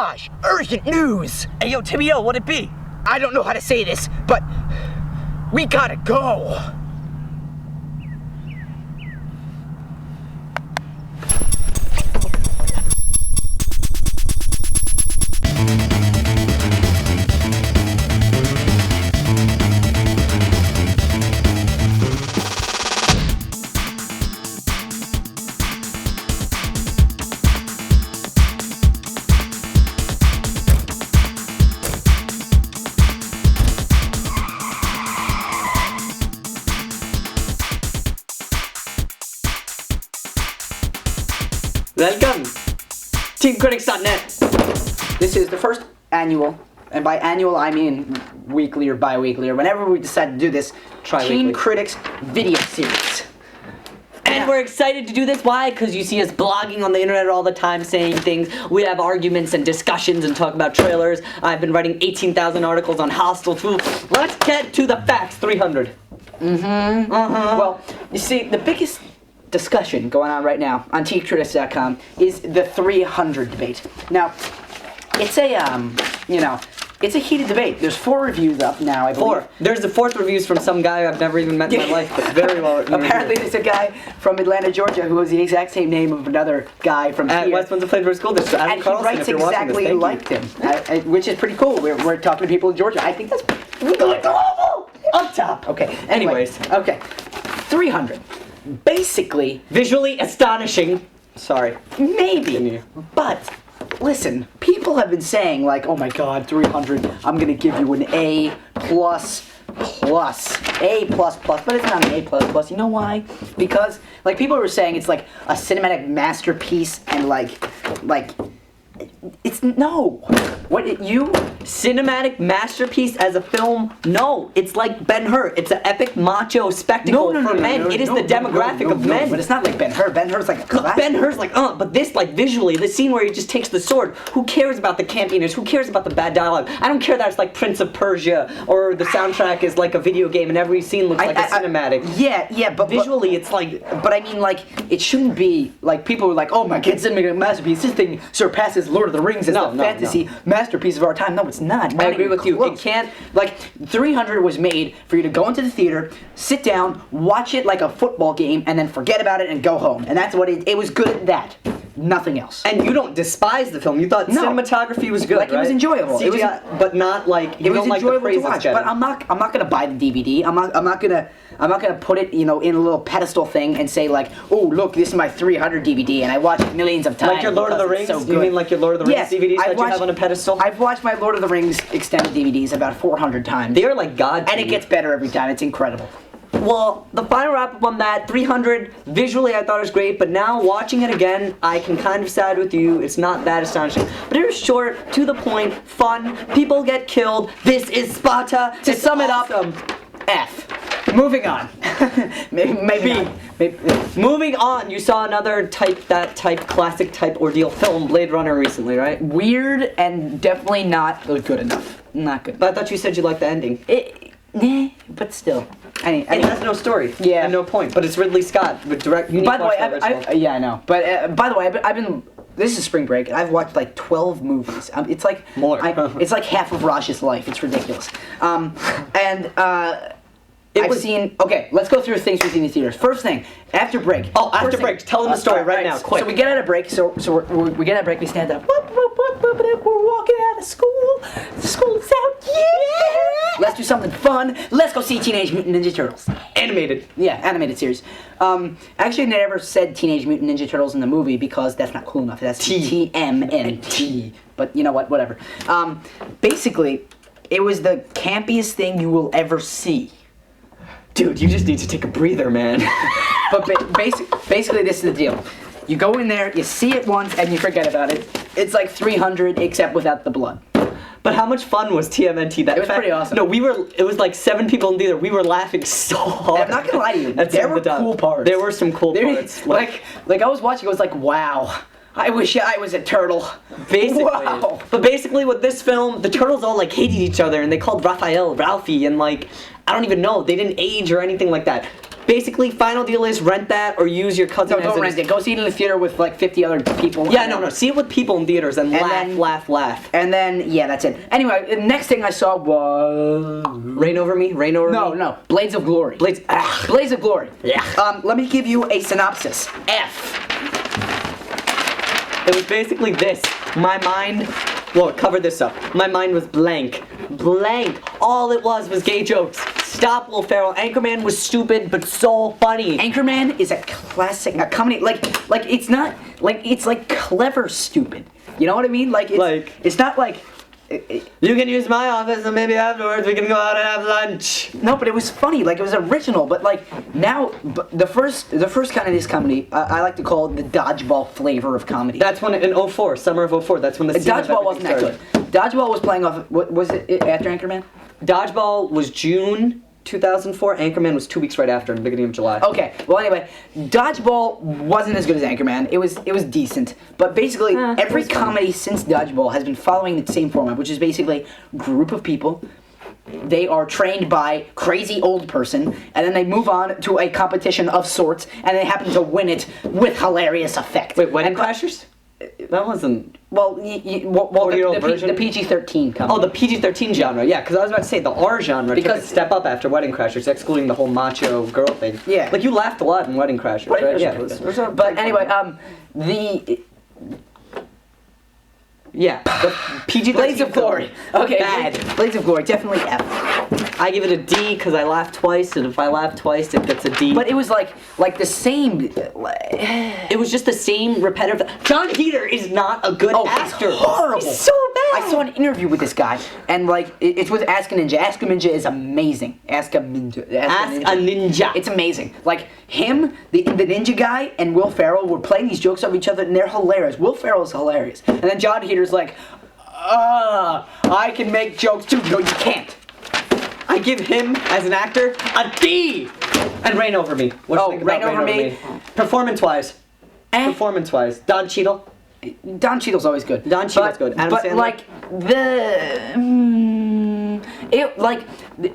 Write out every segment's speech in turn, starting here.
Raj, urgent news! Hey, yo, Timmy, what'd it be? I don't know how to say this, but we gotta go. Welcome, TeamCritics.net. This is the first annual, and by annual I mean weekly or bi-weekly or whenever we decide to do this, Team Critics video series. And we're excited to do this. Why? Because you see us blogging on the internet all the time, saying things. We have arguments and discussions and talk about trailers. I've been writing 18,000 articles on Hostile 2. Let's get to the facts. 300. Well, you see, the biggest discussion going on right now on TeamCritics.com is the 300 debate. Now, it's a, it's a heated debate. There's 4 reviews up now, I believe. 4. There's the 4th reviews from some guy I've never even met in my life, but very well written. Apparently there's a guy from Atlanta, Georgia, who has the exact same name of another guy from at here. West Windsor Flavor School District. And he writes exactly like him, which is pretty cool. We're talking to people in Georgia. I think that's good. Up top. Okay. Anyways. Okay. 300. Basically, visually astonishing. Sorry. Maybe. But listen, people have been saying like, "Oh my God, 300! I'm gonna give you an A plus plus, A plus plus." But it's not an A plus plus. You know why? Because like people were saying, it's like a cinematic masterpiece, and like it's no. What you? Cinematic masterpiece as a film? No, it's like Ben-Hur. It's an epic macho spectacle for men. It is the demographic of men. But it's not like Ben-Hur. Ben-Hur's like a classic. Ben-Hur's like, but this, like, visually, the scene where he just takes the sword, who cares about the campiness? Who cares about the bad dialogue? I don't care that it's like Prince of Persia, or the soundtrack is like a video game and every scene looks like a cinematic. Yeah, but visually it's like... But I mean, like, it shouldn't be, like, people are like, "Oh my God, cinematic masterpiece. This thing surpasses Lord of the Rings as the fantasy masterpiece of our time." No, it's not. I agree with you. It can't, like, 300 was made for you to go into the theater, sit down, watch it like a football game, and then forget about it and go home. And that's what it was good at that. Nothing else. And you don't despise the film. You thought cinematography was good, like, right? It was enjoyable. CGI, it was, but not like you don't like the praise it's getting. But I'm not gonna buy the DVD. I'm not gonna put it, in a little pedestal thing and say like, "Oh, look, this is my 300 DVD and I watched it millions of times." Like your Lord of the Rings? So you mean like your Lord of the Rings DVDs that you have on a pedestal? I've watched my Lord of the Rings extended DVDs about 400 times. They are like God. And it gets better every time. It's incredible. Well, the final wrap-up on that, 300, visually I thought it was great, but now watching it again, I can kind of side with you. It's not that astonishing. But it was short, to the point, fun, people get killed, this is Sparta. To sum it up, F. Moving on. Maybe. Moving on, you saw another classic type ordeal film, Blade Runner, recently, right? Weird and definitely not good enough. Not good. But I thought you said you liked the ending. But still. It has no story. Yeah. And no point. But it's Ridley Scott with direct. By the way, yeah, I know. But by the way, I've been. This is spring break, and I've watched like 12 movies. It's like more. It's like half of Raj's life. It's ridiculous. I've seen. Okay, let's go through things we've seen in the theaters. First thing, after break. Oh, after break. Tell them the story right now, quick. So we get out of break. So we get out of break. We stand up. We're walking out of school. The school is out. Yeah. Let's do something fun. Let's go see Teenage Mutant Ninja Turtles. Animated. Yeah, animated series. Actually, they never said Teenage Mutant Ninja Turtles in the movie because that's not cool enough. That's TMNT. But you know what? Whatever. Basically, it was the campiest thing you will ever see. Dude, you just need to take a breather, man. But basically, this is the deal. You go in there, you see it once, and you forget about it. It's like 300, except without the blood. But how much fun was TMNT? It was pretty awesome. No, it was like 7 people in theater. We were laughing so hard. I'm not gonna lie to you. There were cool parts. There were some cool parts. Like I was watching, I was like, wow. I wish I was a turtle. Basically. Wow. But basically with this film, the turtles all like hated each other and they called Raphael Ralphie and like, I don't even know, they didn't age or anything like that. basically, final deal is rent that or use your cousin. No, don't rent it. Go see it in the theater with like 50 other people. Yeah, no. See it with people in theaters and laugh. And then, yeah, that's it. Anyway, the next thing I saw was... Rain Over Me? No. Blades of Glory. Blades of Glory. Yeah. Let me give you a synopsis. F. It was basically this. My mind... Well, cover this up. My mind was blank. Blank. All it was gay jokes. Stop, Will Ferrell. Anchorman was stupid, but so funny. Anchorman is a classic, a comedy. Like it's not like it's like clever stupid. You know what I mean? It's not like. You can use my office and maybe afterwards we can go out and have lunch. No, but it was funny. Like it was original. But like now, the first kind of this comedy, I like to call it the dodgeball flavor of comedy. That's when in 04, summer of 04. That's when the dodgeball wasn't that good. Dodgeball was playing off. What was it after Anchorman? Dodgeball was June 2004. Anchorman was 2 weeks right after, in the beginning of July. Okay. Well, anyway, Dodgeball wasn't as good as Anchorman. It was decent, but basically every comedy since Dodgeball has been following the same format, which is basically group of people. They are trained by crazy old person, and then they move on to a competition of sorts, and they happen to win it with hilarious effect. Wait, Wedding Crashers? That wasn't... Well, the PG-13 comedy. Oh, the PG-13 genre, yeah, because I was about to say the R genre took a step up after Wedding Crashers, excluding the whole macho girl thing. Yeah. Like, you laughed a lot in Wedding Crashers, right? Yeah. But anyway, the PG-13 Blades of Glory. Okay, bad. Blades of Glory, definitely F. I give it a D because I laughed twice, and if I laugh twice, it gets a D. But it was like the same. It was just the same repetitive. John Heater is not a good actor. He's horrible. He's so bad. I saw an interview with this guy, and like it's with Ask a Ninja. Ask a Ninja is amazing. Ask a Ninja. It's amazing. Like him, the ninja guy, and Will Ferrell were playing these jokes of each other, and they're hilarious. Will Ferrell is hilarious, and then John Heater's like, I can make jokes too. No, you can't. I give him, as an actor, a D! And Rain Over Me. What do you think about Rain Over Me? Performance-wise. Performance-wise. Don Cheadle? Don Cheadle's always good. Don Cheadle's good. Adam but Sandler? Like,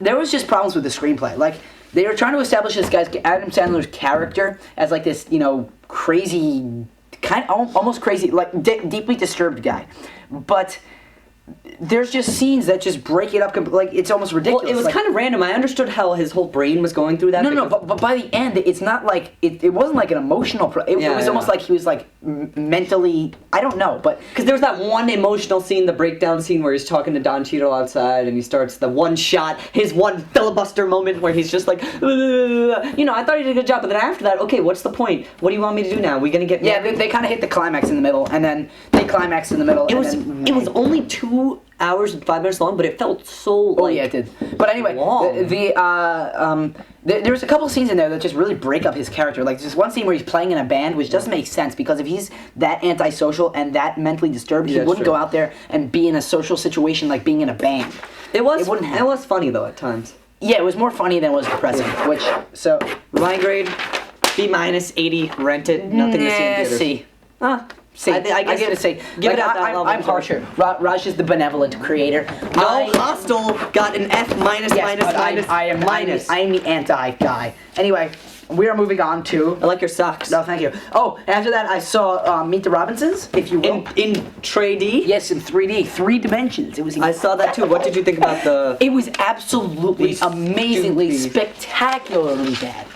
there was just problems with the screenplay. Like, they were trying to establish this guy's, Adam Sandler's character as like this, crazy, almost crazy, like deeply disturbed guy. But there's just scenes that just break it up. Like it's almost ridiculous. Well, it was kind of random. I understood how his whole brain was going through that. No, but by the end, it's not like it wasn't like an emotional. It was almost like he was like mentally. I don't know, but because there was that one emotional scene, the breakdown scene where he's talking to Don Cheadle outside, and he starts the one shot, his one filibuster moment where he's just like, I thought he did a good job, but then after that, okay, what's the point? What do you want me to do now? We gonna get married? They kind of hit the climax in the middle, and then they climax in the middle. It was only 2 hours and 5 minutes long, but it felt so yeah, it did. But anyway, there's a couple scenes in there that just really break up his character. Like there's one scene where he's playing in a band, which doesn't make sense because if he's that antisocial and that mentally disturbed, he wouldn't go out there and be in a social situation like being in a band. It was funny though at times. Yeah, it was more funny than it was depressing. My grade B minus 80 rented, nothing to see in theaters. C. See, I guess give it a C. Give it at that level. I'm harsher. Raj is the benevolent creator. Hostel got an F minus. I am the anti guy. Anyway, we are moving on to. I like your socks. No, thank you. Oh, after that, I saw Meet the Robinsons, if you will. In 3D? Yes, in 3D, 3 dimensions. It was. I saw that too. What did you think about the? It was absolutely, amazingly, spectacularly bad.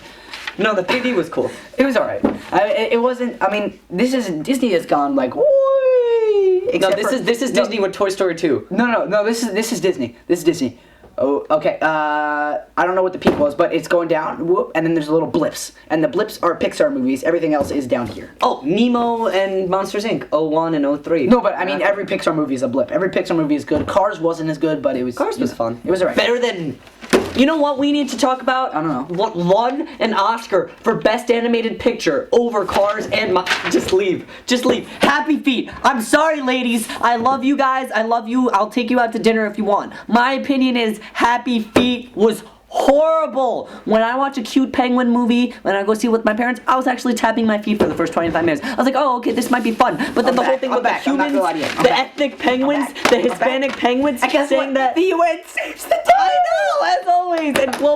No, the 3D was cool. It was alright. It wasn't. I mean, Disney has gone like. This is Disney with Toy Story 2. No. This is Disney. This is Disney. Oh, okay. I don't know what the peak was, but it's going down. Whoop, and then there's little blips, and the blips are Pixar movies. Everything else is down here. Oh, Nemo and Monsters Inc. 01 and 03. No, but I mean every Pixar movie is a blip. Every Pixar movie is good. Cars wasn't as good, but it was. Cars was fun. It was alright. Better than. You know what we need to talk about? I don't know. What won an Oscar for Best Animated Picture over Cars and Just leave. Just leave. Happy Feet. I'm sorry, ladies. I love you guys. I love you. I'll take you out to dinner if you want. My opinion is Happy Feet was horrible. When I watch a cute penguin movie, when I go see it with my parents, I was actually tapping my feet for the first 25 minutes. I was like, oh, okay, this might be fun. But then the whole thing with the humans, the ethnic penguins, the Hispanic penguins, saying that the UN saves the day. I know, as always, and global